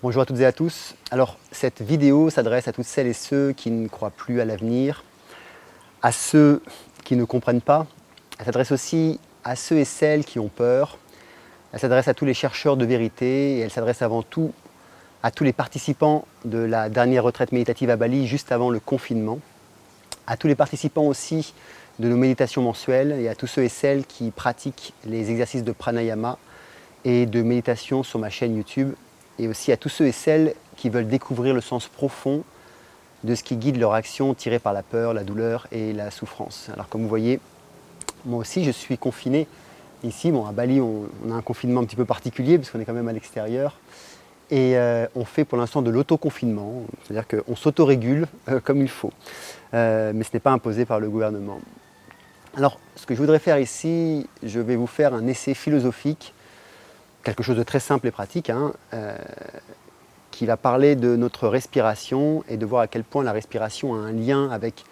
Bonjour à toutes et à tous. Alors, cette vidéo s'adresse à toutes celles et ceux qui ne croient plus à l'avenir, à ceux qui ne comprennent pas. Elle s'adresse aussi à ceux et celles qui ont peur. Elle s'adresse à tous les chercheurs de vérité et elle s'adresse avant tout à tous les participants de la dernière retraite méditative à Bali juste avant le confinement, à tous les participants aussi de nos méditations mensuelles et à tous ceux et celles qui pratiquent les exercices de pranayama et de méditation sur ma chaîne YouTube, et aussi à tous ceux et celles qui veulent découvrir le sens profond de ce qui guide leur action tirée par la peur, la douleur et la souffrance. Alors comme vous voyez, moi aussi je suis confiné ici. Bon, à Bali on a un confinement un petit peu particulier parce qu'on est quand même à l'extérieur. Et on fait pour l'instant de l'autoconfinement, c'est-à-dire qu'on s'autorégule comme il faut. Mais ce n'est pas imposé par le gouvernement. Alors ce que je voudrais faire ici, je vais vous faire un essai philosophique, quelque chose de très simple et pratique, qui va parler de notre respiration et de voir à quel point la respiration a un lien avec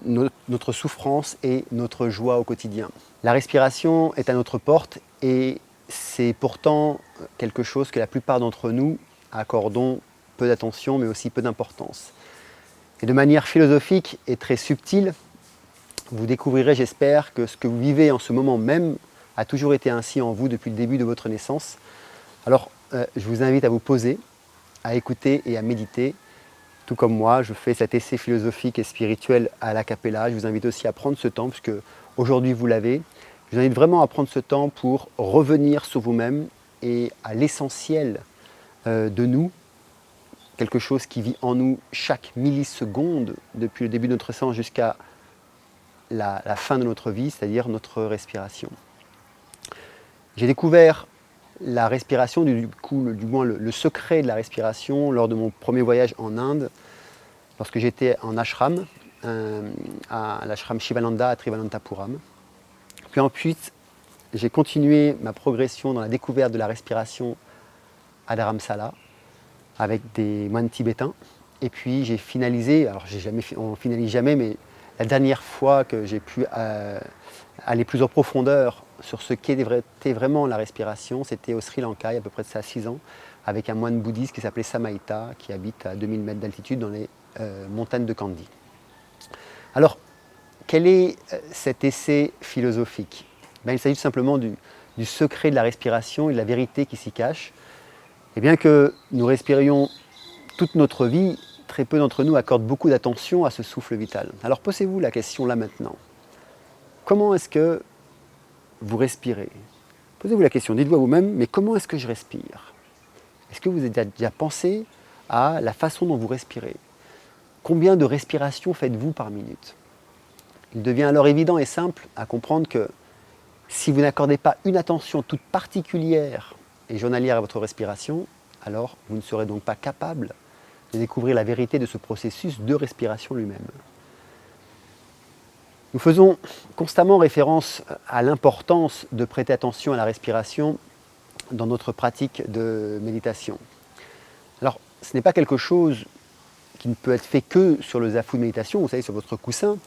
notre souffrance et notre joie au quotidien. La respiration est à notre porte et c'est pourtant quelque chose que la plupart d'entre nous accordons peu d'attention mais aussi peu d'importance. Et de manière philosophique et très subtile, vous découvrirez, j'espère, que ce que vous vivez en ce moment même a toujours été ainsi en vous depuis le début de votre naissance. Alors, je vous invite à vous poser, à écouter et à méditer. Tout comme moi, je fais cet essai philosophique et spirituel à la cappella. Je vous invite aussi à prendre ce temps, puisque aujourd'hui vous l'avez. Je vous invite vraiment à prendre ce temps pour revenir sur vous-même et à l'essentiel de nous, quelque chose qui vit en nous chaque milliseconde, depuis le début de notre naissance jusqu'à la fin de notre vie, c'est-à-dire notre respiration. J'ai découvert la respiration, du moins le secret de la respiration lors de mon premier voyage en Inde, lorsque j'étais en ashram, à l'ashram Shivananda à Trivananthapuram. Puis ensuite, j'ai continué ma progression dans la découverte de la respiration à Dharamsala avec des moines tibétains. Et puis j'ai finalisé, alors on ne finalise jamais, mais la dernière fois que j'ai pu aller plus en profondeur sur ce qu'était vraiment la respiration, c'était au Sri Lanka, il y a à peu près de ça 6 ans, avec un moine bouddhiste qui s'appelait Samaïta, qui habite à 2000 mètres d'altitude dans les montagnes de Kandy. Alors, quel est cet essai philosophique? Il s'agit tout simplement du secret de la respiration et de la vérité qui s'y cache. Et bien que nous respirions toute notre vie, très peu d'entre nous accordent beaucoup d'attention à ce souffle vital. Alors posez-vous la question là maintenant. Comment est-ce que vous respirez? Posez-vous la question, dites-vous à vous-même, mais comment est-ce que je respire? Est-ce que vous avez déjà pensé à la façon dont vous respirez? Combien de respirations faites-vous par minute? Il devient alors évident et simple à comprendre que si vous n'accordez pas une attention toute particulière et journalière à votre respiration, alors vous ne serez donc pas capable de découvrir la vérité de ce processus de respiration lui-même. Nous faisons constamment référence à l'importance de prêter attention à la respiration dans notre pratique de méditation. Alors, ce n'est pas quelque chose qui ne peut être fait que sur le zafu de méditation, vous savez, sur votre coussin.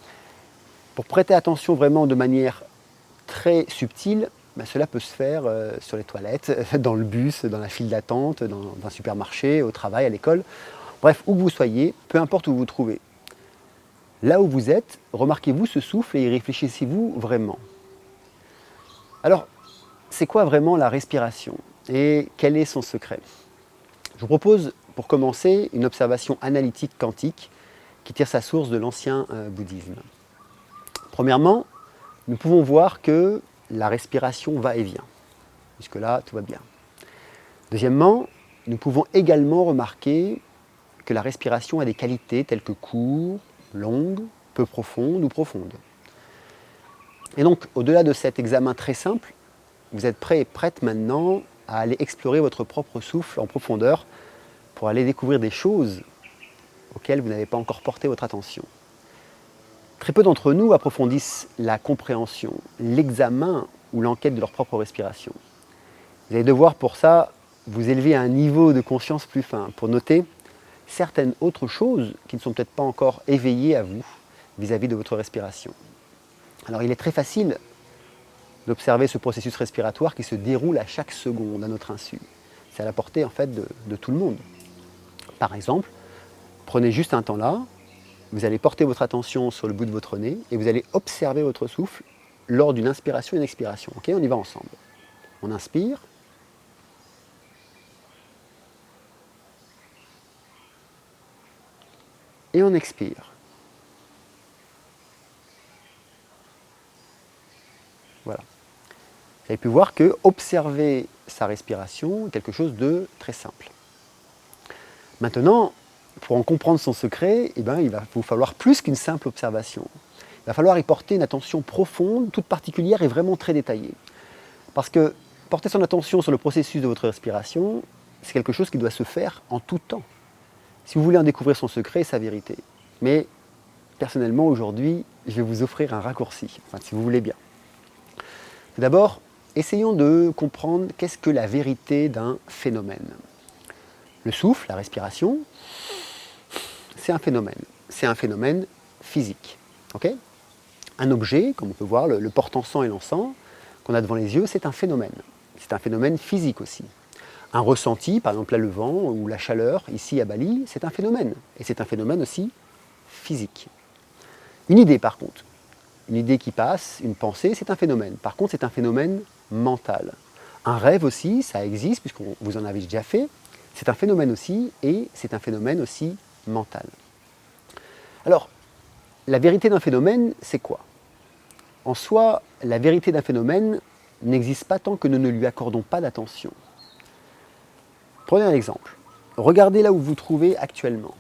Pour prêter attention vraiment de manière très subtile, cela peut se faire sur les toilettes, dans le bus, dans la file d'attente, dans un supermarché, au travail, à l'école. Bref, où que vous soyez, peu importe où vous vous trouvez. Là où vous êtes, remarquez-vous ce souffle et y réfléchissez-vous vraiment. Alors, c'est quoi vraiment la respiration et quel est son secret? Je vous propose, pour commencer, une observation analytique quantique qui tire sa source de l'ancien bouddhisme. Premièrement, nous pouvons voir que la respiration va et vient. Jusque-là, tout va bien. Deuxièmement, nous pouvons également remarquer que la respiration a des qualités telles que courte, longue, peu profonde ou profonde. Et donc, au-delà de cet examen très simple, vous êtes prêt et prête maintenant à aller explorer votre propre souffle en profondeur pour aller découvrir des choses auxquelles vous n'avez pas encore porté votre attention. Très peu d'entre nous approfondissent la compréhension, l'examen ou l'enquête de leur propre respiration. Vous allez devoir pour ça vous élever à un niveau de conscience plus fin pour noter certaines autres choses qui ne sont peut-être pas encore éveillées à vous vis-à-vis de votre respiration. Alors il est très facile d'observer ce processus respiratoire qui se déroule à chaque seconde à notre insu. c'est à la portée en fait de tout le monde. Par exemple, prenez juste un temps là, vous allez porter votre attention sur le bout de votre nez et vous allez observer votre souffle lors d'une inspiration et une expiration. Ok, on y va ensemble. On inspire. Et on expire. Voilà. Vous avez pu voir que observer sa respiration est quelque chose de très simple. Maintenant, pour en comprendre son secret, il va vous falloir plus qu'une simple observation. Il va falloir y porter une attention profonde, toute particulière et vraiment très détaillée. Parce que porter son attention sur le processus de votre respiration, c'est quelque chose qui doit se faire en tout temps. Si vous voulez en découvrir son secret et sa vérité. Mais personnellement, aujourd'hui, je vais vous offrir un raccourci, enfin, si vous voulez bien. Tout d'abord, essayons de comprendre qu'est-ce que la vérité d'un phénomène. Le souffle, la respiration, c'est un phénomène. C'est un phénomène physique. Okay, un objet, comme on peut voir, le porte-encens et l'encens, qu'on a devant les yeux, c'est un phénomène. C'est un phénomène physique aussi. Un ressenti, par exemple là le vent ou la chaleur, ici à Bali, c'est un phénomène. Et c'est un phénomène aussi physique. Une idée par contre, une idée qui passe, une pensée, c'est un phénomène. Par contre, c'est un phénomène mental. Un rêve aussi, ça existe, puisque vous en avez déjà fait, c'est un phénomène aussi, et c'est un phénomène aussi mental. Alors, la vérité d'un phénomène, c'est quoi? En soi, la vérité d'un phénomène n'existe pas tant que nous ne lui accordons pas d'attention. Prenez un exemple. Regardez là où vous vous trouvez actuellement.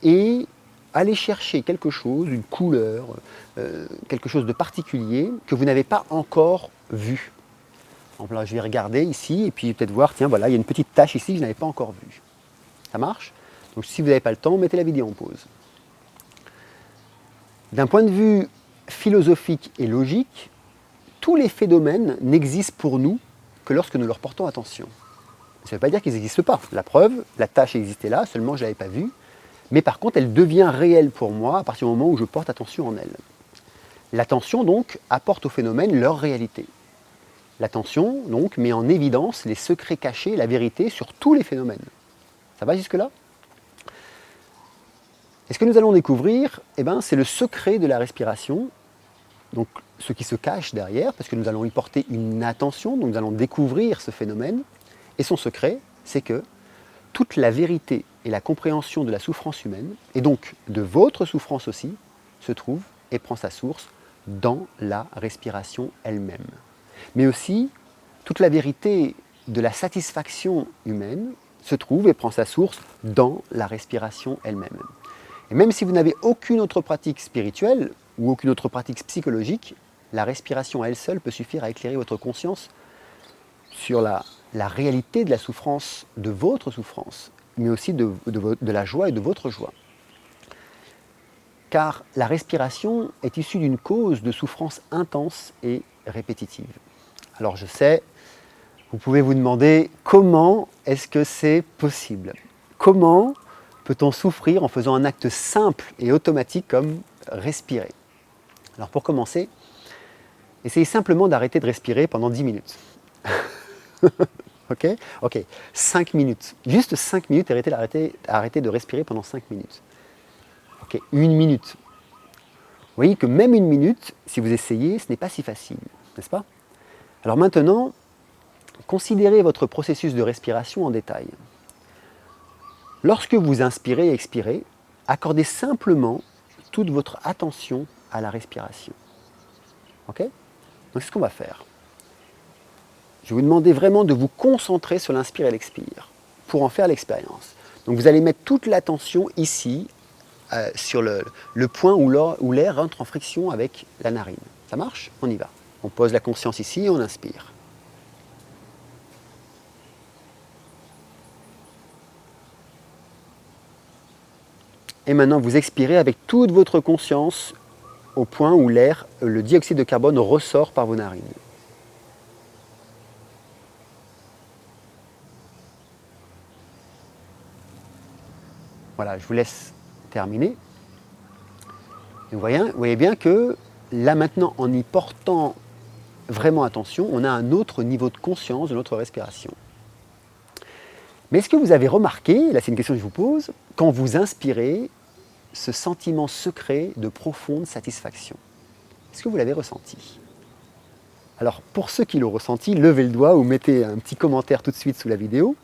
Et allez chercher quelque chose, une couleur, quelque chose de particulier que vous n'avez pas encore vu. Donc là, je vais regarder ici et puis peut-être voir, tiens, voilà, il y a une petite tache ici que je n'avais pas encore vue. Ça marche? Donc si vous n'avez pas le temps, mettez la vidéo en pause. D'un point de vue philosophique et logique, tous les phénomènes n'existent pour nous que lorsque nous leur portons attention. Ça ne veut pas dire qu'ils n'existent pas. La preuve, la tâche existait là, seulement je ne l'avais pas vue. Mais par contre, elle devient réelle pour moi à partir du moment où je porte attention en elle. L'attention, donc, apporte aux phénomènes leur réalité. L'attention, donc, met en évidence les secrets cachés, la vérité sur tous les phénomènes. Ça va jusque-là? Et ce que nous allons découvrir, c'est le secret de la respiration, donc ce qui se cache derrière, parce que nous allons y porter une attention, donc nous allons découvrir ce phénomène. Et son secret, c'est que toute la vérité et la compréhension de la souffrance humaine, et donc de votre souffrance aussi, se trouve et prend sa source dans la respiration elle-même. Mais aussi, toute la vérité de la satisfaction humaine se trouve et prend sa source dans la respiration elle-même. Et même si vous n'avez aucune autre pratique spirituelle ou aucune autre pratique psychologique, la respiration à elle seule peut suffire à éclairer votre conscience sur la réalité de la souffrance, de votre souffrance, mais aussi de la joie et de votre joie. Car la respiration est issue d'une cause de souffrance intense et répétitive. Alors je sais, vous pouvez vous demander comment est-ce que c'est possible? Comment peut-on souffrir en faisant un acte simple et automatique comme respirer? Alors pour commencer, essayez simplement d'arrêter de respirer pendant 10 minutes. Ok, 5 minutes. Juste 5 minutes, arrêtez de respirer pendant 5 minutes. Ok, 1 minute. Vous voyez que même 1 minute, si vous essayez, ce n'est pas si facile, n'est-ce pas? Alors maintenant, considérez votre processus de respiration en détail. Lorsque vous inspirez et expirez, accordez simplement toute votre attention à la respiration. Ok? Donc c'est ce qu'on va faire. Je vais vous demander vraiment de vous concentrer sur l'inspire et l'expire pour en faire l'expérience. Donc vous allez mettre toute l'attention ici, sur le point où l'air rentre en friction avec la narine. Ça marche? On y va. On pose la conscience ici et on inspire. Et maintenant vous expirez avec toute votre conscience au point où l'air, le dioxyde de carbone ressort par vos narines. Voilà, je vous laisse terminer. Et vous voyez bien que là maintenant, en y portant vraiment attention, on a un autre niveau de conscience de notre respiration. Mais est-ce que vous avez remarqué, là c'est une question que je vous pose, quand vous inspirez, ce sentiment secret de profonde satisfaction? Est-ce que vous l'avez ressenti? Alors pour ceux qui l'ont ressenti, levez le doigt ou mettez un petit commentaire tout de suite sous la vidéo.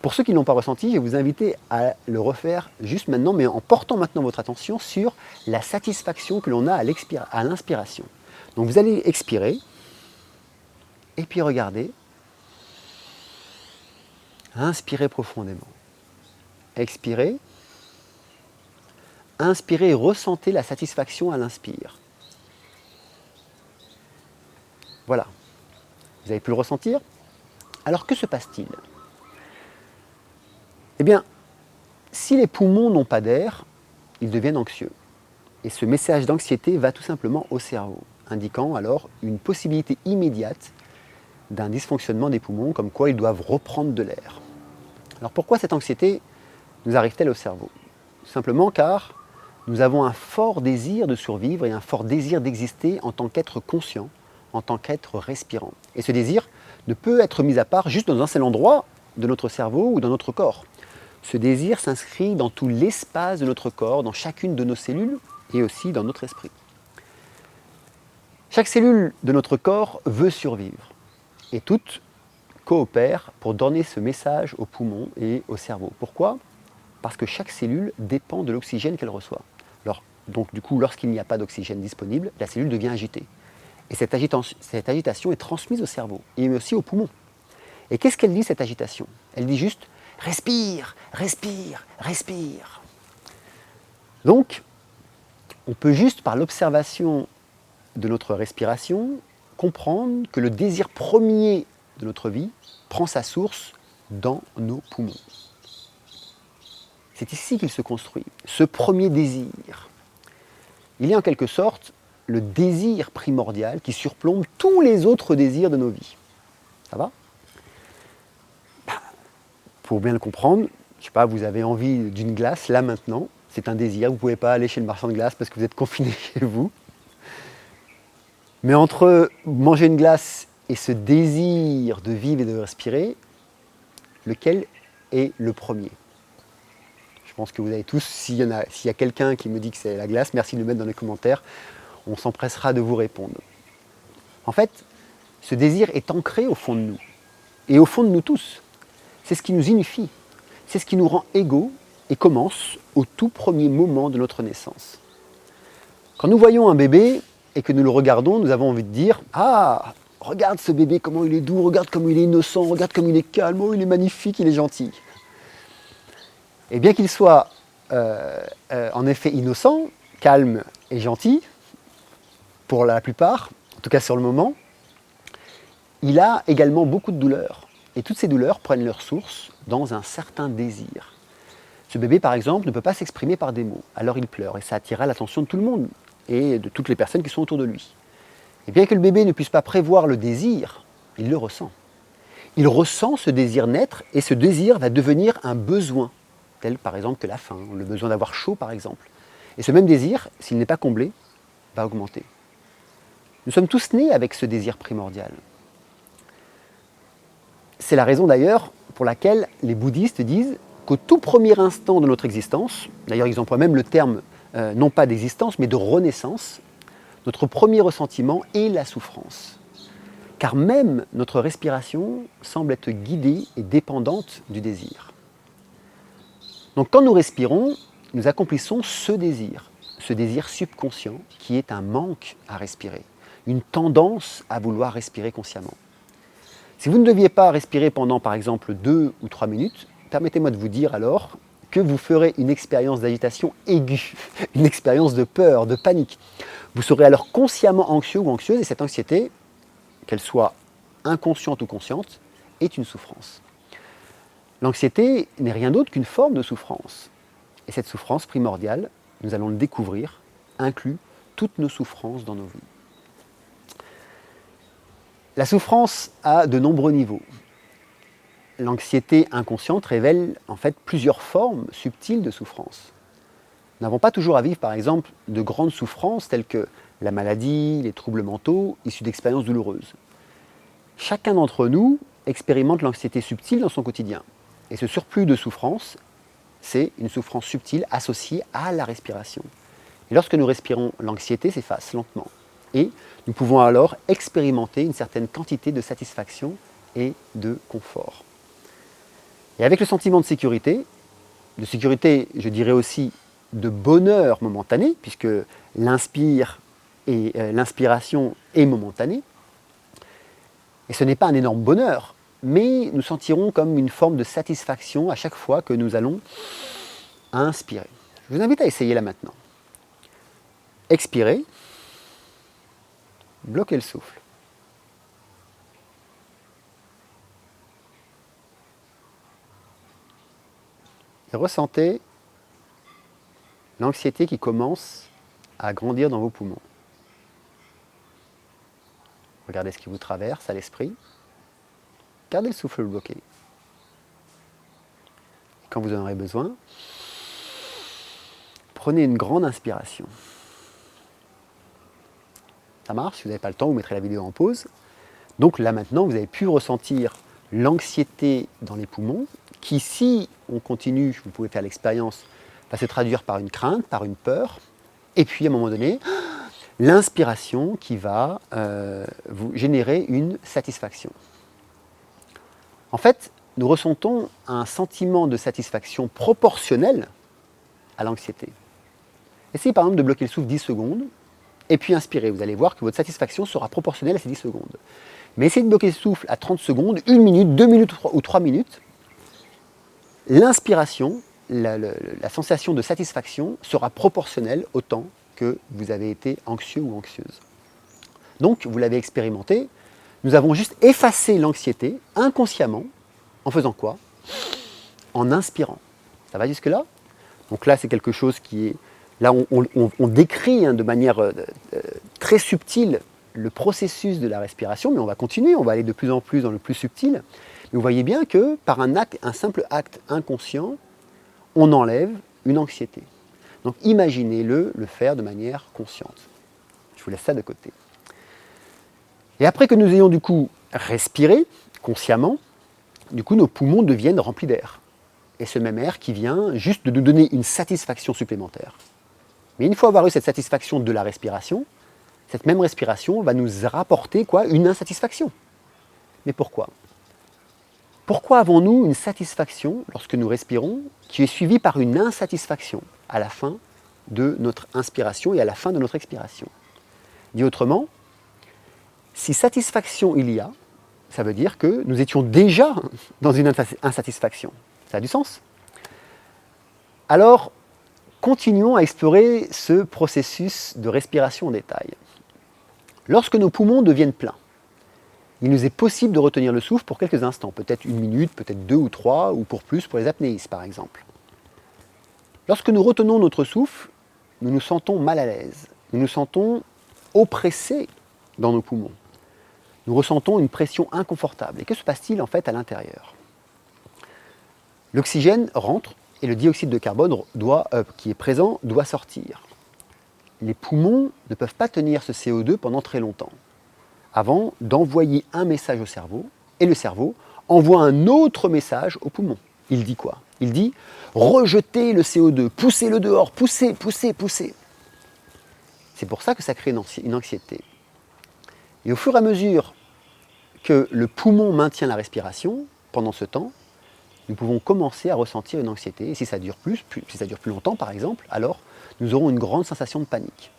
Pour ceux qui ne l'ont pas ressenti, je vais vous inviter à le refaire juste maintenant, mais en portant maintenant votre attention sur la satisfaction que l'on a à l'inspiration. Donc vous allez expirer, et puis regardez, inspirez profondément, expirez, inspirez et ressentez la satisfaction à l'inspire. Voilà, vous avez pu le ressentir? Alors que se passe-t-il? Eh bien, si les poumons n'ont pas d'air, ils deviennent anxieux. Et ce message d'anxiété va tout simplement au cerveau, indiquant alors une possibilité immédiate d'un dysfonctionnement des poumons, comme quoi ils doivent reprendre de l'air. Alors pourquoi cette anxiété nous arrive-t-elle au cerveau? Simplement car nous avons un fort désir de survivre et un fort désir d'exister en tant qu'être conscient, en tant qu'être respirant. Et ce désir ne peut être mis à part juste dans un seul endroit de notre cerveau ou dans notre corps. Ce désir s'inscrit dans tout l'espace de notre corps, dans chacune de nos cellules et aussi dans notre esprit. Chaque cellule de notre corps veut survivre et toutes coopèrent pour donner ce message aux poumons et au cerveau. Pourquoi? Parce que chaque cellule dépend de l'oxygène qu'elle reçoit. Donc du coup, lorsqu'il n'y a pas d'oxygène disponible, la cellule devient agitée. Et cette agitation est transmise au cerveau et aussi aux poumons. Et qu'est-ce qu'elle dit, cette agitation? Elle dit juste « respire, respire, respire ». Donc, on peut juste par l'observation de notre respiration comprendre que le désir premier de notre vie prend sa source dans nos poumons. C'est ici qu'il se construit, ce premier désir. Il est en quelque sorte le désir primordial qui surplombe tous les autres désirs de nos vies. Ça va? Pour bien le comprendre, je sais pas, vous avez envie d'une glace, là maintenant, c'est un désir, vous ne pouvez pas aller chez le marchand de glace parce que vous êtes confiné chez vous. Mais entre manger une glace et ce désir de vivre et de respirer, lequel est le premier? Je pense que vous avez tous, s'il y a quelqu'un qui me dit que c'est la glace, merci de le mettre dans les commentaires, on s'empressera de vous répondre. En fait, ce désir est ancré au fond de nous, et au fond de nous tous. C'est ce qui nous unifie, c'est ce qui nous rend égaux et commence au tout premier moment de notre naissance. Quand nous voyons un bébé et que nous le regardons, nous avons envie de dire « Ah, regarde ce bébé, comment il est doux, regarde comme il est innocent, regarde comme il est calme, oh, il est magnifique, il est gentil. » Et bien qu'il soit en effet innocent, calme et gentil, pour la plupart, en tout cas sur le moment, il a également beaucoup de douleurs. Et toutes ces douleurs prennent leur source dans un certain désir. Ce bébé, par exemple, ne peut pas s'exprimer par des mots, alors il pleure, et ça attirera l'attention de tout le monde, et de toutes les personnes qui sont autour de lui. Et bien que le bébé ne puisse pas prévoir le désir, il le ressent. Il ressent ce désir naître, et ce désir va devenir un besoin, tel par exemple que la faim, le besoin d'avoir chaud par exemple. Et ce même désir, s'il n'est pas comblé, va augmenter. Nous sommes tous nés avec ce désir primordial. C'est la raison d'ailleurs pour laquelle les bouddhistes disent qu'au tout premier instant de notre existence, d'ailleurs ils emploient même le terme non pas d'existence mais de renaissance, notre premier ressentiment est la souffrance. Car même notre respiration semble être guidée et dépendante du désir. Donc quand nous respirons, nous accomplissons ce désir subconscient qui est un manque à respirer, une tendance à vouloir respirer consciemment. Si vous ne deviez pas respirer pendant par exemple 2 ou 3 minutes, permettez-moi de vous dire alors que vous ferez une expérience d'agitation aiguë, une expérience de peur, de panique. Vous serez alors consciemment anxieux ou anxieuse et cette anxiété, qu'elle soit inconsciente ou consciente, est une souffrance. L'anxiété n'est rien d'autre qu'une forme de souffrance. Et cette souffrance primordiale, nous allons le découvrir, inclut toutes nos souffrances dans nos vies. La souffrance a de nombreux niveaux. L'anxiété inconsciente révèle en fait plusieurs formes subtiles de souffrance. Nous n'avons pas toujours à vivre par exemple de grandes souffrances telles que la maladie, les troubles mentaux issus d'expériences douloureuses. Chacun d'entre nous expérimente l'anxiété subtile dans son quotidien. Et ce surplus de souffrance, c'est une souffrance subtile associée à la respiration. Et lorsque nous respirons, l'anxiété s'efface lentement. Et nous pouvons alors expérimenter une certaine quantité de satisfaction et de confort. Et avec le sentiment de sécurité, je dirais aussi de bonheur momentané, puisque l'inspiration est momentanée. Et ce n'est pas un énorme bonheur, mais nous sentirons comme une forme de satisfaction à chaque fois que nous allons inspirer. Je vous invite à essayer là maintenant. Expirez, bloquez le souffle. Et ressentez l'anxiété qui commence à grandir dans vos poumons. Regardez ce qui vous traverse à l'esprit. Gardez le souffle bloqué. Et quand vous en aurez besoin, prenez une grande inspiration. Ça marche, si vous n'avez pas le temps, vous mettrez la vidéo en pause. Donc là maintenant, vous avez pu ressentir l'anxiété dans les poumons, qui si on continue, vous pouvez faire l'expérience, va se traduire par une crainte, par une peur, et puis à un moment donné, l'inspiration qui va vous générer une satisfaction. En fait, nous ressentons un sentiment de satisfaction proportionnel à l'anxiété. Essayez par exemple de bloquer le souffle 10 secondes, et puis inspirez. Vous allez voir que votre satisfaction sera proportionnelle à ces 10 secondes. Mais essayez de bloquer le souffle à 30 secondes, 1 minute, 2 minutes ou 3 minutes. L'inspiration, la sensation de satisfaction sera proportionnelle au temps que vous avez été anxieux ou anxieuse. Donc, vous l'avez expérimenté, nous avons juste effacé l'anxiété inconsciemment, en faisant quoi? En inspirant. Ça va jusque-là? Donc là, c'est quelque chose qui est... Là, on décrit de manière très subtile le processus de la respiration, mais on va continuer, on va aller de plus en plus dans le plus subtil. Mais vous voyez bien que par un simple acte inconscient, on enlève une anxiété. Donc imaginez-le faire de manière consciente. Je vous laisse ça de côté. Et après que nous ayons du coup respiré consciemment, du coup nos poumons deviennent remplis d'air. Et ce même air qui vient juste de nous donner une satisfaction supplémentaire. Mais une fois avoir eu cette satisfaction de la respiration, cette même respiration va nous rapporter quoi? Une insatisfaction. Mais pourquoi? Pourquoi avons-nous une satisfaction lorsque nous respirons qui est suivie par une insatisfaction à la fin de notre inspiration et à la fin de notre expiration? Dit autrement, si satisfaction il y a, ça veut dire que nous étions déjà dans une insatisfaction. Ça a du sens? Alors, continuons à explorer ce processus de respiration en détail. Lorsque nos poumons deviennent pleins, il nous est possible de retenir le souffle pour quelques instants, peut-être 1 minute, peut-être 2 ou 3, ou pour plus pour les apnéistes par exemple. Lorsque nous retenons notre souffle, nous nous sentons mal à l'aise, nous nous sentons oppressés dans nos poumons. Nous ressentons une pression inconfortable. Et que se passe-t-il en fait à l'intérieur? L'oxygène rentre et le dioxyde de carbone qui est présent doit sortir. Les poumons ne peuvent pas tenir ce CO2 pendant très longtemps, avant d'envoyer un message au cerveau, et le cerveau envoie un autre message aux poumons. Il dit quoi? Il dit « rejetez le CO2, poussez-le dehors, poussez, poussez, poussez ». C'est pour ça que ça crée une anxiété. Et au fur et à mesure que le poumon maintient la respiration, pendant ce temps, nous pouvons commencer à ressentir une anxiété. Et si ça dure plus longtemps par exemple, alors nous aurons une grande sensation de panique.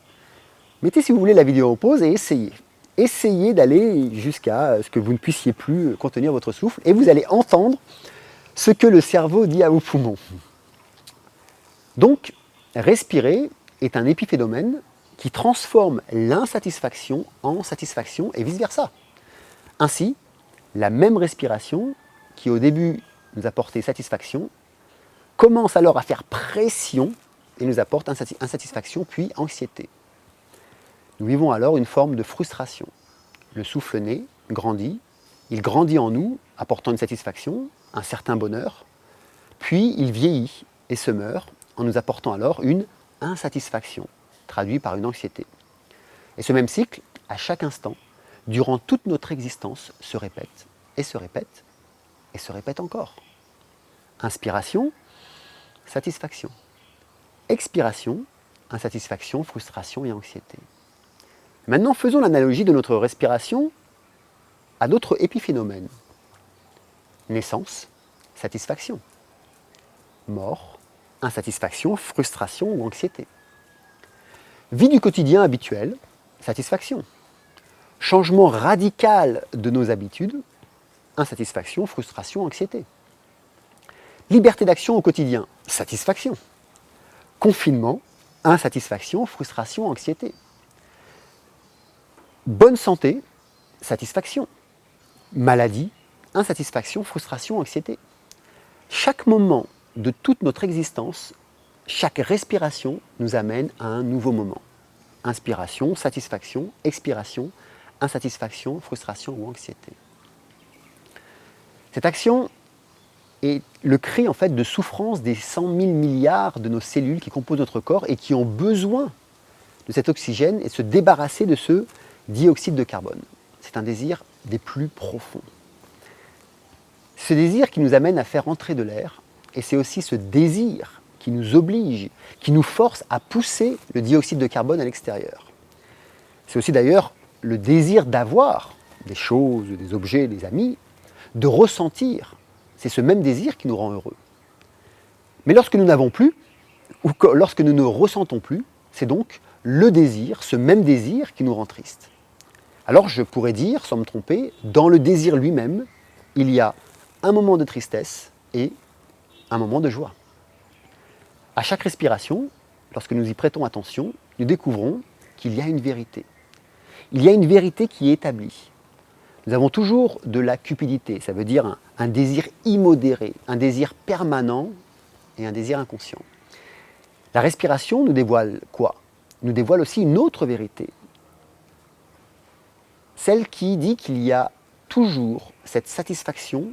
Mettez si vous voulez la vidéo en pause et essayez. Essayez d'aller jusqu'à ce que vous ne puissiez plus contenir votre souffle et vous allez entendre ce que le cerveau dit à vos poumons. Donc, respirer est un épiphénomène qui transforme l'insatisfaction en satisfaction et vice-versa. Ainsi, la même respiration qui au début nous apportait satisfaction commence alors à faire pression et nous apporte insatisfaction puis anxiété. Nous vivons alors une forme de frustration. Le souffle naît, grandit, il grandit en nous, apportant une satisfaction, un certain bonheur, puis il vieillit et se meurt en nous apportant alors une insatisfaction, traduite par une anxiété. Et ce même cycle, à chaque instant, durant toute notre existence, se répète, et se répète, et se répète encore. Inspiration, satisfaction. Expiration, insatisfaction, frustration et anxiété. Maintenant, faisons l'analogie de notre respiration à d'autres épiphénomènes. Naissance, satisfaction. Mort, insatisfaction, frustration ou anxiété. Vie du quotidien habituel, satisfaction. Changement radical de nos habitudes, insatisfaction, frustration, anxiété. Liberté d'action au quotidien, satisfaction. Confinement, insatisfaction, frustration, anxiété. Bonne santé, satisfaction. Maladie, insatisfaction, frustration, anxiété. Chaque moment de toute notre existence, chaque respiration nous amène à un nouveau moment. Inspiration, satisfaction, expiration, insatisfaction, frustration ou anxiété. Cette action est le cri en fait de souffrance des 100 000 milliards de nos cellules qui composent notre corps et qui ont besoin de cet oxygène et de se débarrasser de ce dioxyde de carbone. C'est un désir des plus profonds. Ce désir qui nous amène à faire entrer de l'air, et c'est aussi ce désir qui nous oblige, qui nous force à pousser le dioxyde de carbone à l'extérieur. C'est aussi d'ailleurs le désir d'avoir des choses, des objets, des amis, de ressentir. C'est ce même désir qui nous rend heureux. Mais lorsque nous n'avons plus, ou lorsque nous ne ressentons plus, c'est donc le désir, ce même désir qui nous rend triste. Alors je pourrais dire, sans me tromper, dans le désir lui-même, il y a un moment de tristesse et un moment de joie. À chaque respiration, lorsque nous y prêtons attention, nous découvrons qu'il y a une vérité. Il y a une vérité qui est établie. Nous avons toujours de la cupidité, ça veut dire un désir immodéré, un désir permanent et un désir inconscient. La respiration nous dévoile quoi? Nous dévoile aussi une autre vérité. Celle qui dit qu'il y a toujours cette satisfaction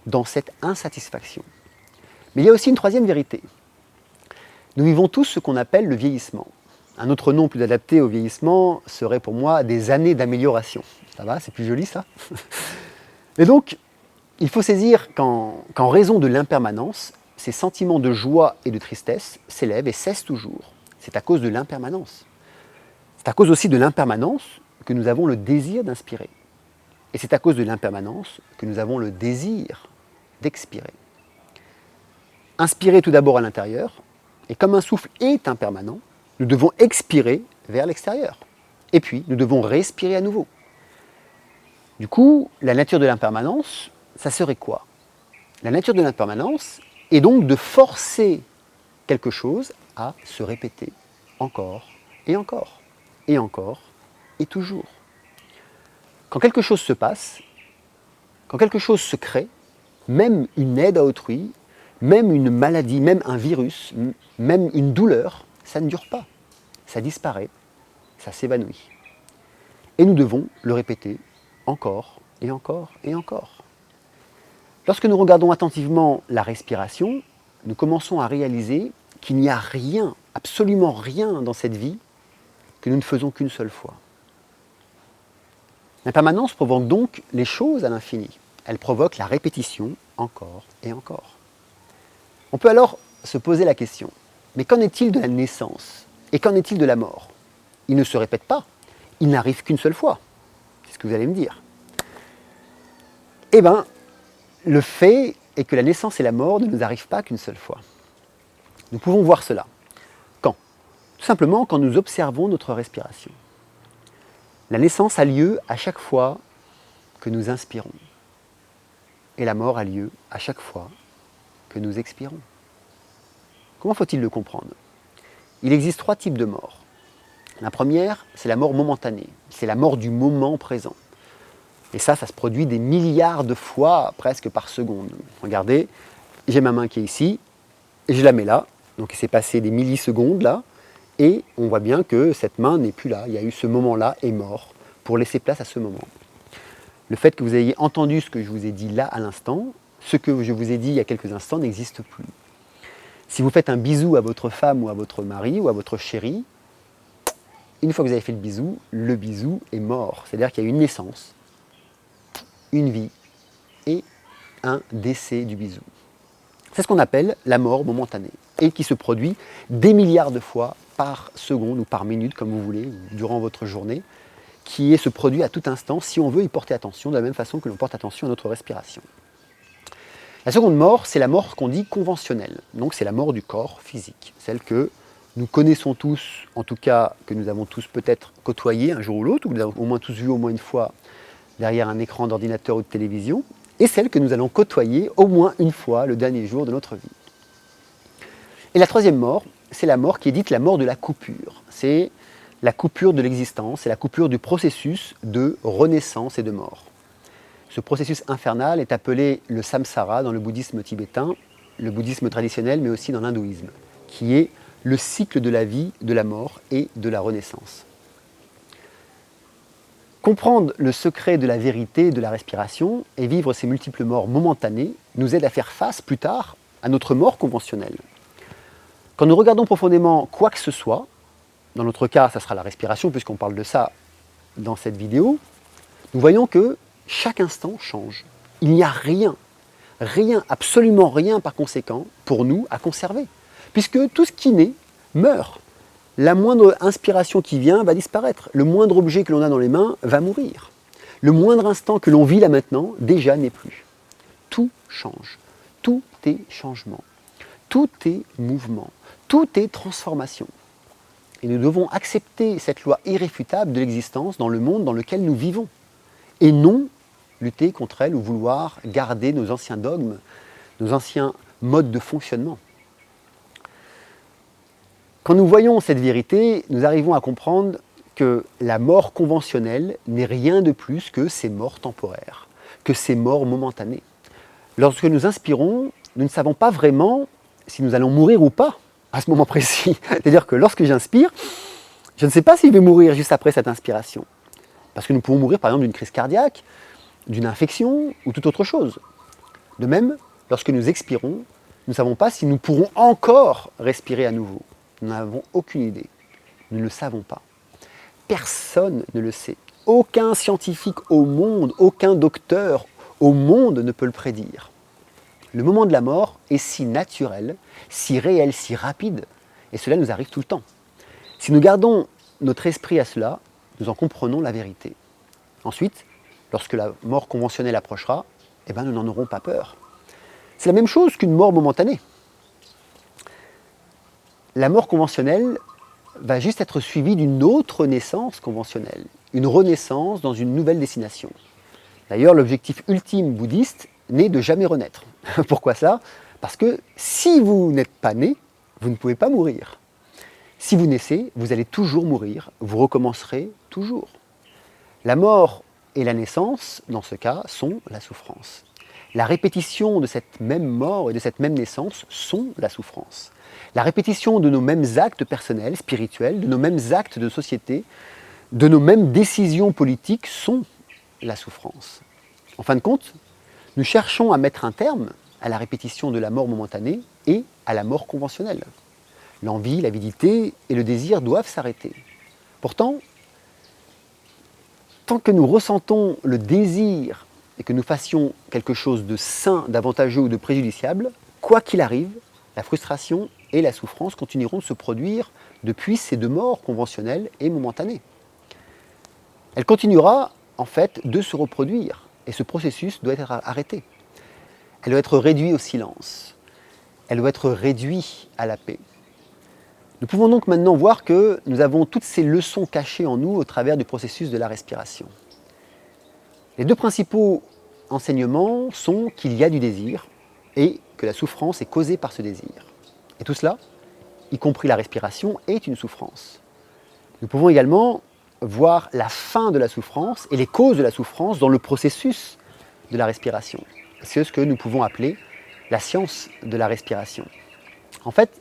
dans cette insatisfaction. Mais il y a aussi une troisième vérité. Nous vivons tous ce qu'on appelle le vieillissement. Un autre nom plus adapté au vieillissement serait pour moi des années d'amélioration. Ça va, c'est plus joli ça? Et donc, il faut saisir qu'en raison de l'impermanence, ces sentiments de joie et de tristesse s'élèvent et cessent toujours. C'est à cause de l'impermanence. C'est à cause aussi de l'impermanence que nous avons le désir d'inspirer. Et c'est à cause de l'impermanence que nous avons le désir d'expirer. Inspirer tout d'abord à l'intérieur, et comme un souffle est impermanent, nous devons expirer vers l'extérieur. Et puis, nous devons respirer à nouveau. Du coup, la nature de l'impermanence, ça serait quoi? La nature de l'impermanence est donc de forcer quelque chose à se répéter encore et encore, et encore, et toujours. Quand quelque chose se passe, quand quelque chose se crée, même une aide à autrui, même une maladie, même un virus, même une douleur, ça ne dure pas. Ça disparaît, ça s'évanouit. Et nous devons le répéter encore et encore et encore. Lorsque nous regardons attentivement la respiration, nous commençons à réaliser qu'il n'y a rien, absolument rien dans cette vie que nous ne faisons qu'une seule fois. L'impermanence provoque donc les choses à l'infini. Elle provoque la répétition encore et encore. On peut alors se poser la question, mais qu'en est-il de la naissance? Et qu'en est-il de la mort? Ils ne se répètent pas, ils n'arrivent qu'une seule fois. C'est ce que vous allez me dire. Eh bien, le fait est que la naissance et la mort ne nous arrivent pas qu'une seule fois. Nous pouvons voir cela. Quand? Tout simplement quand nous observons notre respiration. La naissance a lieu à chaque fois que nous inspirons. Et la mort a lieu à chaque fois que nous expirons. Comment faut-il le comprendre? Il existe 3 types de mort. La première, c'est la mort momentanée. C'est la mort du moment présent. Et ça se produit des milliards de fois, presque par seconde. Regardez, j'ai ma main qui est ici, et je la mets là. Donc il s'est passé des millisecondes là, et on voit bien que cette main n'est plus là. Il y a eu ce moment-là, est mort, pour laisser place à ce moment. Le fait que vous ayez entendu ce que je vous ai dit là à l'instant, ce que je vous ai dit il y a quelques instants n'existe plus. Si vous faites un bisou à votre femme ou à votre mari ou à votre chéri, une fois que vous avez fait le bisou est mort. C'est-à-dire qu'il y a une naissance, une vie et un décès du bisou. C'est ce qu'on appelle la mort momentanée et qui se produit des milliards de fois par seconde ou par minute, comme vous voulez, durant votre journée, qui se produit à tout instant si on veut y porter attention de la même façon que l'on porte attention à notre respiration. La seconde mort, c'est la mort qu'on dit conventionnelle. Donc c'est la mort du corps physique, celle que nous connaissons tous, en tout cas que nous avons tous peut-être côtoyé un jour ou l'autre, ou que nous avons au moins tous vu au moins une fois derrière un écran d'ordinateur ou de télévision, et celle que nous allons côtoyer au moins une fois le dernier jour de notre vie. Et la troisième mort, c'est la mort qui est dite la mort de la coupure. C'est la coupure de l'existence, c'est la coupure du processus de renaissance et de mort. Ce processus infernal est appelé le samsara dans le bouddhisme tibétain, le bouddhisme traditionnel, mais aussi dans l'hindouisme, qui est le cycle de la vie, de la mort et de la renaissance. Comprendre le secret de la vérité de la respiration et vivre ces multiples morts momentanées nous aide à faire face plus tard à notre mort conventionnelle. Quand nous regardons profondément quoi que ce soit, dans notre cas, ça sera la respiration puisqu'on parle de ça dans cette vidéo, nous voyons que chaque instant change. Il n'y a rien, absolument rien par conséquent, pour nous à conserver. Puisque tout ce qui naît meurt. La moindre inspiration qui vient va disparaître. Le moindre objet que l'on a dans les mains va mourir. Le moindre instant que l'on vit là maintenant, déjà n'est plus. Tout change. Tout est changement. Tout est mouvement. Tout est transformation. Et nous devons accepter cette loi irréfutable de l'existence dans le monde dans lequel nous vivons. Et non lutter contre elle ou vouloir garder nos anciens dogmes, nos anciens modes de fonctionnement. Quand nous voyons cette vérité, nous arrivons à comprendre que la mort conventionnelle n'est rien de plus que ces morts temporaires, que ces morts momentanées. Lorsque nous inspirons, nous ne savons pas vraiment si nous allons mourir ou pas à ce moment précis. C'est-à-dire que lorsque j'inspire, je ne sais pas si je vais mourir juste après cette inspiration. Parce que nous pouvons mourir par exemple d'une crise cardiaque, d'une infection ou toute autre chose. De même, lorsque nous expirons, nous ne savons pas si nous pourrons encore respirer à nouveau. Nous n'avons aucune idée. Nous ne le savons pas. Personne ne le sait. Aucun scientifique au monde, aucun docteur au monde ne peut le prédire. Le moment de la mort est si naturel, si réel, si rapide, et cela nous arrive tout le temps. Si nous gardons notre esprit à cela, nous en comprenons la vérité. Ensuite, lorsque la mort conventionnelle approchera, nous n'en aurons pas peur. C'est la même chose qu'une mort momentanée. La mort conventionnelle va juste être suivie d'une autre naissance conventionnelle, une renaissance dans une nouvelle destination. D'ailleurs, l'objectif ultime bouddhiste n'est de jamais renaître. Pourquoi ça? Parce que si vous n'êtes pas né, vous ne pouvez pas mourir. Si vous naissez, vous allez toujours mourir, vous recommencerez toujours. La mort et la naissance, dans ce cas, sont la souffrance. La répétition de cette même mort et de cette même naissance sont la souffrance. La répétition de nos mêmes actes personnels, spirituels, de nos mêmes actes de société, de nos mêmes décisions politiques sont la souffrance. En fin de compte, nous cherchons à mettre un terme à la répétition de la mort momentanée et à la mort conventionnelle. L'envie, l'avidité et le désir doivent s'arrêter. Pourtant, tant que nous ressentons le désir et que nous fassions quelque chose de sain, d'avantageux ou de préjudiciable, quoi qu'il arrive, la frustration et la souffrance continueront de se produire depuis ces deux morts conventionnelles et momentanées. Elle continuera en fait de se reproduire et ce processus doit être arrêté. Elle doit être réduite au silence. Elle doit être réduite à la paix. Nous pouvons donc maintenant voir que nous avons toutes ces leçons cachées en nous au travers du processus de la respiration. Les deux principaux enseignements sont qu'il y a du désir et que la souffrance est causée par ce désir. Et tout cela, y compris la respiration, est une souffrance. Nous pouvons également voir la fin de la souffrance et les causes de la souffrance dans le processus de la respiration. C'est ce que nous pouvons appeler la science de la respiration. En fait,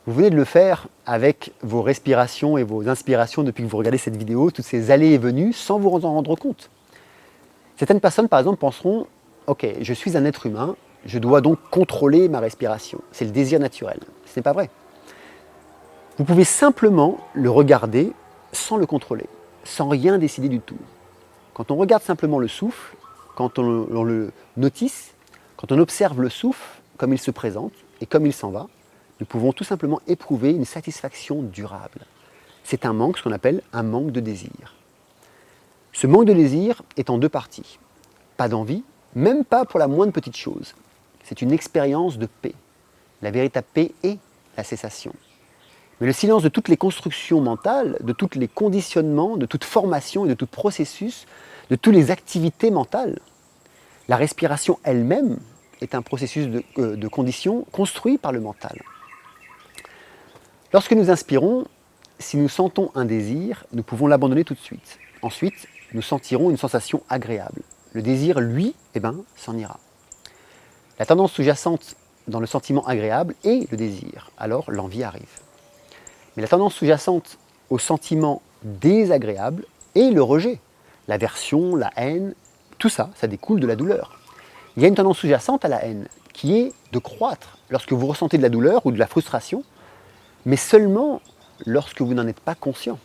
vous venez de le faire avec vos respirations et vos inspirations depuis que vous regardez cette vidéo, toutes ces allées et venues, sans vous en rendre compte. Certaines personnes, par exemple, penseront « Ok, je suis un être humain, je dois donc contrôler ma respiration. C'est le désir naturel. » Ce n'est pas vrai. Vous pouvez simplement le regarder sans le contrôler, sans rien décider du tout. Quand on regarde simplement le souffle, quand on le notice, quand on observe le souffle, comme il se présente et comme il s'en va, nous pouvons tout simplement éprouver une satisfaction durable. C'est un manque, ce qu'on appelle un manque de désir. Ce manque de désir est en deux parties. Pas d'envie, même pas pour la moindre petite chose. C'est une expérience de paix. La véritable paix est la cessation. Mais le silence de toutes les constructions mentales, de tous les conditionnements, de toute formation et de tout processus, de toutes les activités mentales, la respiration elle-même est un processus de condition construit par le mental. Lorsque nous inspirons, si nous sentons un désir, nous pouvons l'abandonner tout de suite. Ensuite, nous sentirons une sensation agréable. Le désir, lui, s'en ira. La tendance sous-jacente dans le sentiment agréable est le désir. Alors l'envie arrive. Mais la tendance sous-jacente au sentiment désagréable est le rejet. L'aversion, la haine, tout ça, ça découle de la douleur. Il y a une tendance sous-jacente à la haine qui est de croître lorsque vous ressentez de la douleur ou de la frustration, mais seulement lorsque vous n'en êtes pas conscient.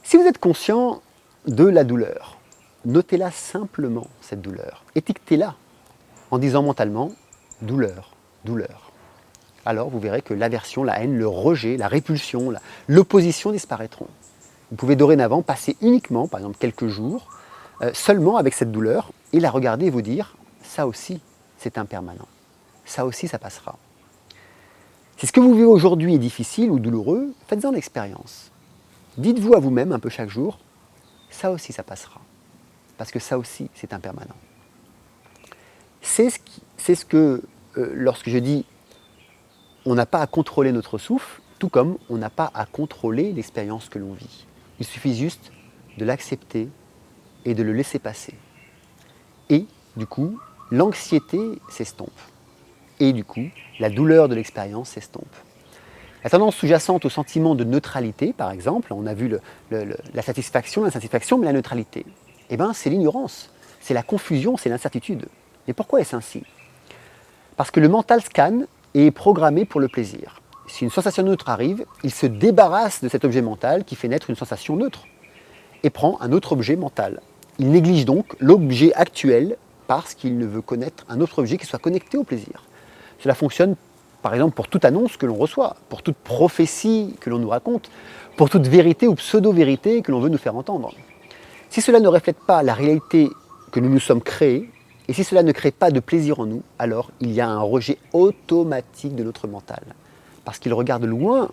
Si vous êtes conscient de la douleur, notez-la simplement, cette douleur. Étiquetez-la en disant mentalement « douleur, douleur ». Alors vous verrez que l'aversion, la haine, le rejet, la répulsion, l'opposition disparaîtront. Vous pouvez dorénavant passer uniquement, par exemple quelques jours, seulement avec cette douleur et la regarder et vous dire « ça aussi, c'est impermanent, ça aussi, ça passera ». Si ce que vous vivez aujourd'hui est difficile ou douloureux, faites-en l'expérience. Dites-vous à vous-même un peu chaque jour « ça aussi, ça passera ». Parce que ça aussi, c'est impermanent. C'est ce que, lorsque je dis on n'a pas à contrôler notre souffle, tout comme on n'a pas à contrôler l'expérience que l'on vit. Il suffit juste de l'accepter et de le laisser passer. Et du coup, l'anxiété s'estompe. Et du coup, la douleur de l'expérience s'estompe. La tendance sous-jacente au sentiment de neutralité, par exemple, on a vu la satisfaction, l'insatisfaction, mais la neutralité, c'est l'ignorance, c'est la confusion, c'est l'incertitude. Mais pourquoi est-ce ainsi? Parce que le mental scanne et est programmé pour le plaisir. Si une sensation neutre arrive, il se débarrasse de cet objet mental qui fait naître une sensation neutre et prend un autre objet mental. Il néglige donc l'objet actuel parce qu'il ne veut connaître un autre objet qui soit connecté au plaisir. Cela fonctionne par exemple pour toute annonce que l'on reçoit, pour toute prophétie que l'on nous raconte, pour toute vérité ou pseudo-vérité que l'on veut nous faire entendre. Si cela ne reflète pas la réalité que nous nous sommes créés, et si cela ne crée pas de plaisir en nous, alors il y a un rejet automatique de notre mental. Parce qu'il regarde loin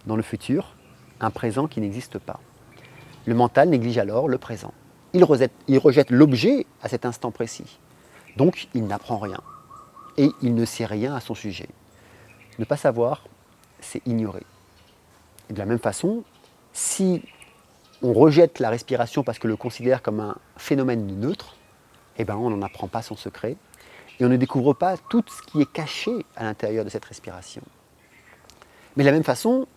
dans le futur un présent qui n'existe pas. Le mental néglige alors le présent. Il rejette l'objet à cet instant précis. Donc il n'apprend rien. Et il ne sait rien à son sujet. Ne pas savoir, c'est ignorer. Et de la même façon, si on rejette la respiration parce qu'on le considère comme un phénomène neutre, on n'en apprend pas son secret et on ne découvre pas tout ce qui est caché à l'intérieur de cette respiration. Mais de la même façon,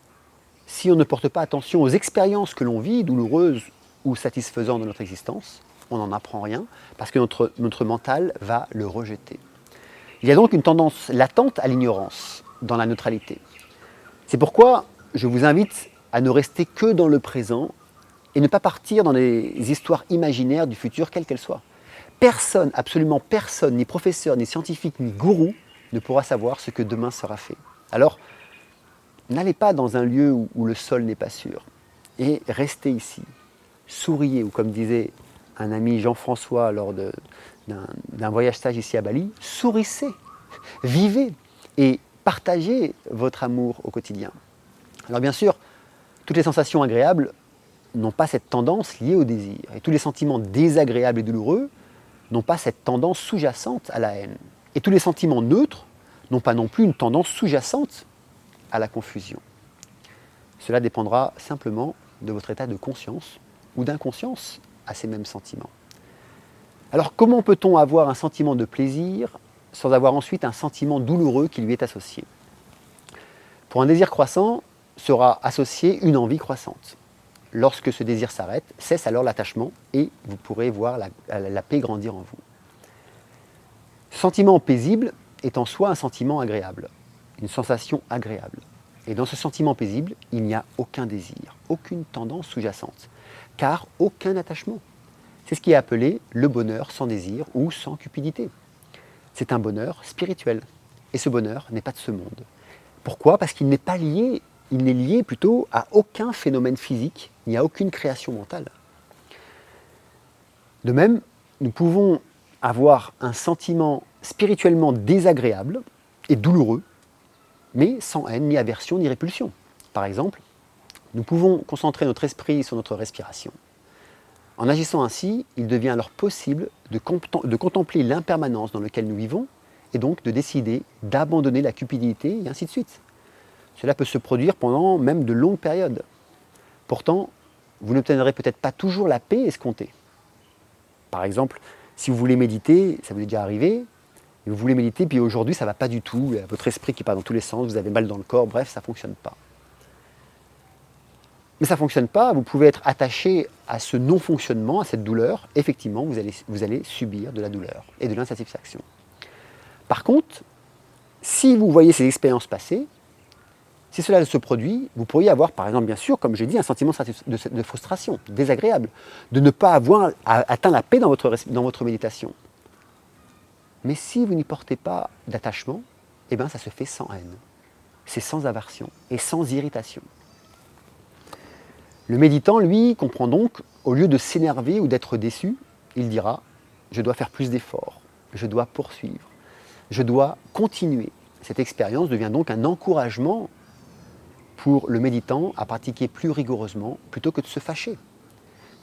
si on ne porte pas attention aux expériences que l'on vit, douloureuses ou satisfaisantes de notre existence, on n'en apprend rien parce que notre mental va le rejeter. Il y a donc une tendance latente à l'ignorance dans la neutralité. C'est pourquoi je vous invite à ne rester que dans le présent et ne pas partir dans des histoires imaginaires du futur, quelles qu'elles soient. Personne, absolument personne, ni professeur, ni scientifique, ni gourou, ne pourra savoir ce que demain sera fait. Alors, n'allez pas dans un lieu où le sol n'est pas sûr. Et restez ici. Souriez, ou comme disait un ami Jean-François lors d'un voyage stage ici à Bali, sourissez, vivez et partagez votre amour au quotidien. Alors bien sûr, toutes les sensations agréables n'ont pas cette tendance liée au désir. Et tous les sentiments désagréables et douloureux n'ont pas cette tendance sous-jacente à la haine. Et tous les sentiments neutres n'ont pas non plus une tendance sous-jacente à la confusion. Cela dépendra simplement de votre état de conscience ou d'inconscience à ces mêmes sentiments. Alors comment peut-on avoir un sentiment de plaisir sans avoir ensuite un sentiment douloureux qui lui est associé? Pour un désir croissant sera associée une envie croissante. Lorsque ce désir s'arrête, cesse alors l'attachement et vous pourrez voir la paix grandir en vous. Sentiment paisible est en soi un sentiment agréable, une sensation agréable. Et dans ce sentiment paisible, il n'y a aucun désir, aucune tendance sous-jacente, car aucun attachement. C'est ce qui est appelé le bonheur sans désir ou sans cupidité. c'est un bonheur spirituel. Et ce bonheur n'est pas de ce monde. Pourquoi? Parce qu'il n'est pas lié, il n'est lié plutôt à aucun phénomène physique, ni à aucune création mentale. De même, nous pouvons avoir un sentiment spirituellement désagréable et douloureux, mais sans haine, ni aversion, ni répulsion. Par exemple, nous pouvons concentrer notre esprit sur notre respiration. En agissant ainsi, il devient alors possible de contempler l'impermanence dans laquelle nous vivons et donc de décider d'abandonner la cupidité et ainsi de suite. Cela peut se produire pendant même de longues périodes. Pourtant, vous n'obtiendrez peut-être pas toujours la paix escomptée. Par exemple, si vous voulez méditer, ça vous est déjà arrivé, et vous voulez méditer, puis aujourd'hui ça ne va pas du tout, il y a votre esprit qui part dans tous les sens, vous avez mal dans le corps, bref, ça ne fonctionne pas. Mais ça ne fonctionne pas, vous pouvez être attaché à ce non-fonctionnement, à cette douleur, effectivement, vous allez subir de la douleur et de l'insatisfaction. Par contre, si vous voyez ces expériences passer, si cela se produit, vous pourriez avoir, par exemple, bien sûr, comme j'ai dit, un sentiment de frustration, désagréable, de ne pas avoir atteint la paix dans votre méditation. Mais si vous n'y portez pas d'attachement, eh bien, ça se fait sans haine. C'est sans aversion et sans irritation. Le méditant, lui, comprend donc, au lieu de s'énerver ou d'être déçu, il dira « je dois faire plus d'efforts, je dois poursuivre, je dois continuer ». Cette expérience devient donc un encouragement pour le méditant à pratiquer plus rigoureusement plutôt que de se fâcher.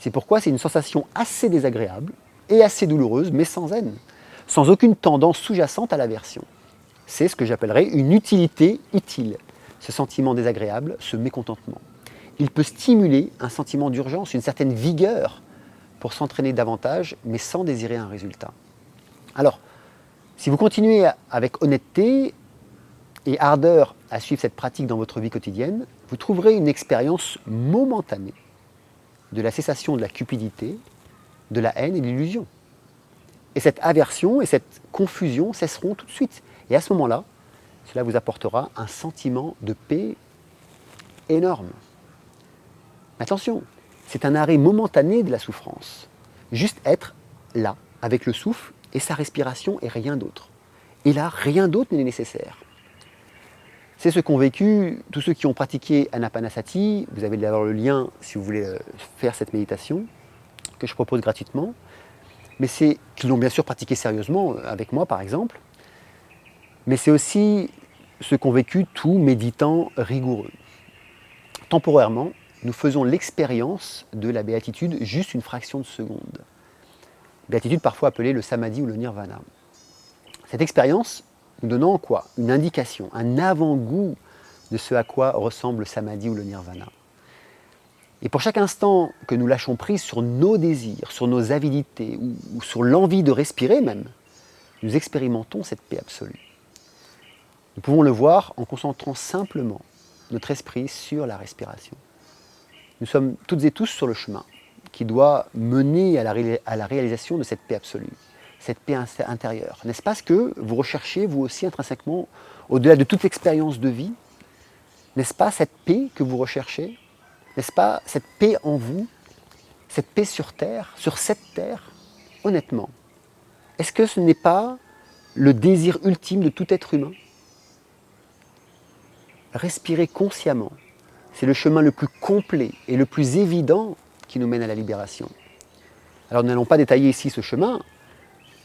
C'est pourquoi c'est une sensation assez désagréable et assez douloureuse, mais sans haine, sans aucune tendance sous-jacente à l'aversion. C'est ce que j'appellerais une utilité utile, ce sentiment désagréable, ce mécontentement. Il peut stimuler un sentiment d'urgence, une certaine vigueur pour s'entraîner davantage, mais sans désirer un résultat. Alors, si vous continuez avec honnêteté et ardeur à suivre cette pratique dans votre vie quotidienne, vous trouverez une expérience momentanée de la cessation de la cupidité, de la haine et de l'illusion. Et cette aversion et cette confusion cesseront tout de suite. Et à ce moment-là, cela vous apportera un sentiment de paix énorme. Attention, c'est un arrêt momentané de la souffrance. Juste être là, avec le souffle et sa respiration et rien d'autre. Et là, rien d'autre n'est nécessaire. C'est ce qu'ont vécu tous ceux qui ont pratiqué Anapanasati. Vous avez d'ailleurs le lien si vous voulez faire cette méditation, que je propose gratuitement. Mais c'est qu'ils l'ont bien sûr pratiqué sérieusement, avec moi par exemple. Mais c'est aussi ce qu'ont vécu tous méditants rigoureux. Temporairement, nous faisons l'expérience de la béatitude juste une fraction de seconde. Béatitude parfois appelée le samadhi ou le nirvana. Cette expérience nous donnant quoi? Une indication, un avant-goût de ce à quoi ressemble le samadhi ou le nirvana. Et pour chaque instant que nous lâchons prise sur nos désirs, sur nos avidités ou sur l'envie de respirer même, nous expérimentons cette paix absolue. Nous pouvons le voir en concentrant simplement notre esprit sur la respiration. Nous sommes toutes et tous sur le chemin qui doit mener à la réalisation de cette paix absolue, cette paix intérieure. N'est-ce pas ce que vous recherchez vous aussi intrinsèquement au-delà de toute expérience de vie? N'est-ce pas cette paix que vous recherchez? N'est-ce pas cette paix en vous, cette paix sur terre, sur cette terre? Honnêtement, est-ce que ce n'est pas le désir ultime de tout être humain? Respirer consciemment, c'est le chemin le plus complet et le plus évident qui nous mène à la libération. Alors nous n'allons pas détailler ici ce chemin,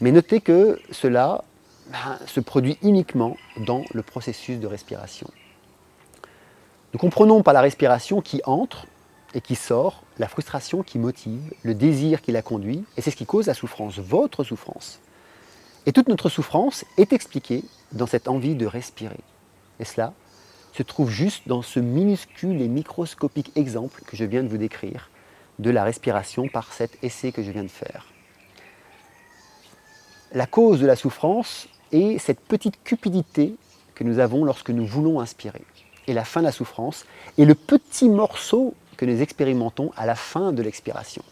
mais notez que cela se produit uniquement dans le processus de respiration. Nous comprenons par la respiration qui entre et qui sort, la frustration qui motive, le désir qui la conduit, et c'est ce qui cause la souffrance, votre souffrance. Et toute notre souffrance est expliquée dans cette envie de respirer. Et cela se trouve juste dans ce minuscule et microscopique exemple que je viens de vous décrire, de la respiration par cet essai que je viens de faire. La cause de la souffrance est cette petite cupidité que nous avons lorsque nous voulons inspirer. Et la fin de la souffrance est le petit morceau que nous expérimentons à la fin de l'expiration.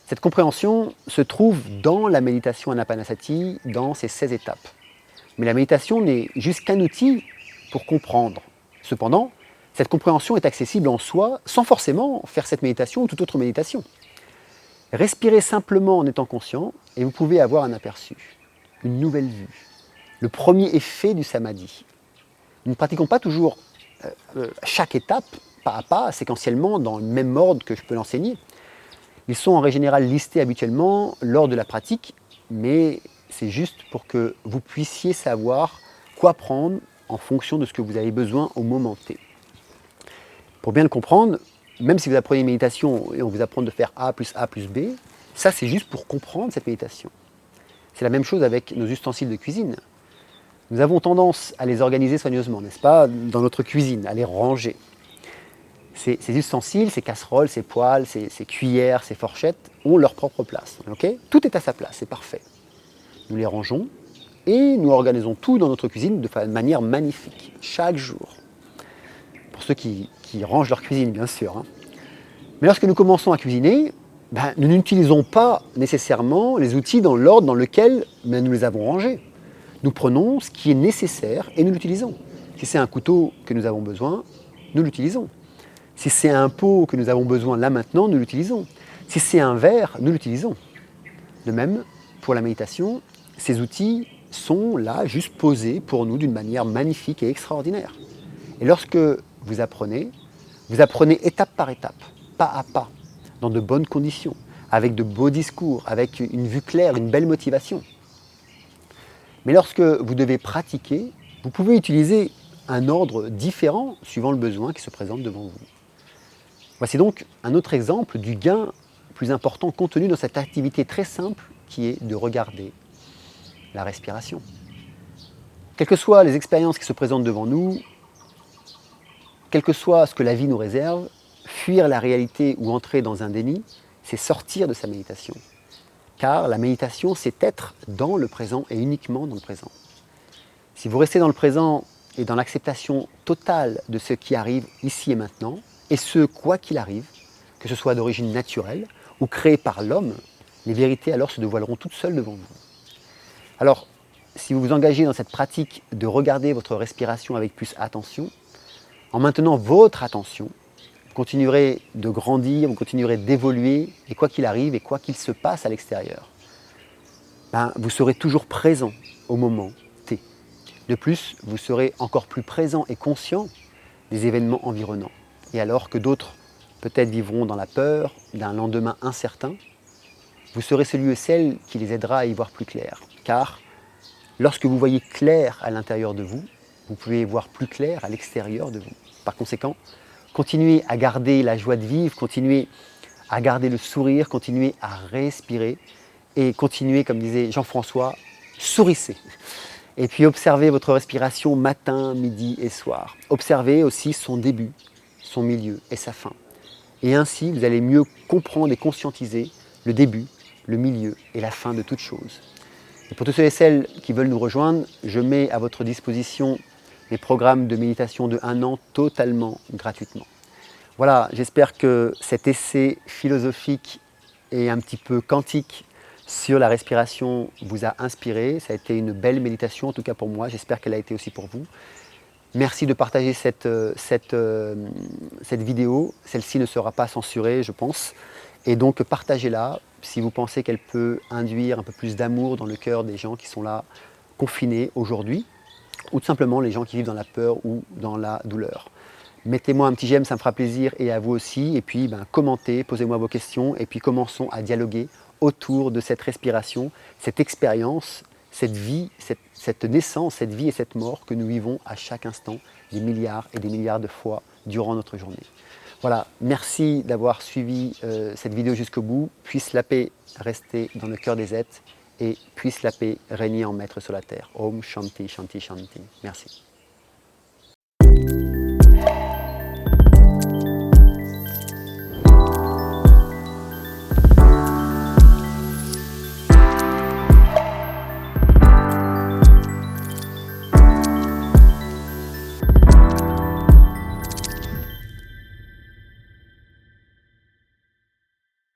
Cette compréhension se trouve dans la méditation Anapanasati, dans ses 16 étapes. Mais la méditation n'est juste qu'un outil pour comprendre. Cependant, cette compréhension est accessible en soi sans forcément faire cette méditation ou toute autre méditation. Respirez simplement en étant conscient et vous pouvez avoir un aperçu. une nouvelle vue, le premier effet du samadhi. Nous ne pratiquons pas toujours chaque étape, pas à pas, séquentiellement, dans le même ordre que je peux l'enseigner. Ils sont en règle générale listés habituellement lors de la pratique, mais c'est juste pour que vous puissiez savoir quoi prendre en fonction de ce que vous avez besoin au moment T. Pour bien le comprendre, même si vous apprenez une méditation et on vous apprend de faire A plus B, ça c'est juste pour comprendre cette méditation. C'est la même chose avec nos ustensiles de cuisine. Nous avons tendance à les organiser soigneusement, n'est-ce pas, dans notre cuisine, à les ranger. Ces ustensiles, ces casseroles, ces poêles, ces cuillères, ces fourchettes ont leur propre place. Okay, tout est à sa place, c'est parfait. Nous les rangeons et nous organisons tout dans notre cuisine de manière magnifique, chaque jour. Pour ceux qui rangent leur cuisine, bien sûr. Hein. Mais lorsque nous commençons à cuisiner, nous n'utilisons pas nécessairement les outils dans l'ordre dans lequel nous les avons rangés. Nous prenons ce qui est nécessaire et nous l'utilisons. Si c'est un couteau que nous avons besoin, nous l'utilisons. Si c'est un pot que nous avons besoin là maintenant, nous l'utilisons. Si c'est un verre, nous l'utilisons. De même, pour la méditation, ces outils sont là, juste posés pour nous d'une manière magnifique et extraordinaire. Et lorsque vous apprenez étape par étape, pas à pas, dans de bonnes conditions, avec de beaux discours, avec une vue claire, une belle motivation. Mais lorsque vous devez pratiquer, vous pouvez utiliser un ordre différent suivant le besoin qui se présente devant vous. Voici donc un autre exemple du gain plus important contenu dans cette activité très simple qui est de regarder la respiration. Quelles que soient les expériences qui se présentent devant nous, quel que soit ce que la vie nous réserve, fuir la réalité ou entrer dans un déni, c'est sortir de sa méditation. Car la méditation, c'est être dans le présent et uniquement dans le présent. Si vous restez dans le présent et dans l'acceptation totale de ce qui arrive ici et maintenant, et ce quoi qu'il arrive, que ce soit d'origine naturelle ou créé par l'homme, les vérités alors se dévoileront toutes seules devant vous. Alors, si vous vous engagez dans cette pratique de regarder votre respiration avec plus attention, en maintenant votre attention, vous continuerez de grandir, vous continuerez d'évoluer, et quoi qu'il arrive et quoi qu'il se passe à l'extérieur, vous serez toujours présent au moment T. De plus, vous serez encore plus présent et conscient des événements environnants. Et alors que d'autres peut-être vivront dans la peur d'un lendemain incertain, vous serez celui ou celle qui les aidera à y voir plus clair. Car lorsque vous voyez clair à l'intérieur de vous, vous pouvez voir plus clair à l'extérieur de vous. Par conséquent, continuez à garder la joie de vivre, continuez à garder le sourire, continuez à respirer et continuez, comme disait Jean-François, sourissez. Et puis observez votre respiration matin, midi et soir. Observez aussi son début, son milieu et sa fin. Et ainsi, vous allez mieux comprendre et conscientiser le début, le milieu et la fin de toute chose. Et pour tous ceux et celles qui veulent nous rejoindre, je mets à votre disposition mes programmes de méditation de 1 an totalement gratuitement. Voilà, j'espère que cet essai philosophique et un petit peu quantique sur la respiration vous a inspiré. Ça a été une belle méditation, en tout cas pour moi, j'espère qu'elle a été aussi pour vous. Merci de partager cette vidéo. Celle-ci ne sera pas censurée, je pense. Et donc partagez-la si vous pensez qu'elle peut induire un peu plus d'amour dans le cœur des gens qui sont là, confinés aujourd'hui, ou tout simplement les gens qui vivent dans la peur ou dans la douleur. Mettez-moi un petit j'aime, ça me fera plaisir, et à vous aussi. Et puis commentez, posez-moi vos questions, et puis commençons à dialoguer autour de cette respiration, cette expérience, cette vie, cette naissance, cette vie et cette mort que nous vivons à chaque instant, des milliards et des milliards de fois durant notre journée. Voilà, merci d'avoir suivi cette vidéo jusqu'au bout. Puisse la paix rester dans le cœur des êtres et puisse la paix régner en maître sur la terre. Om Shanti Shanti Shanti. Merci.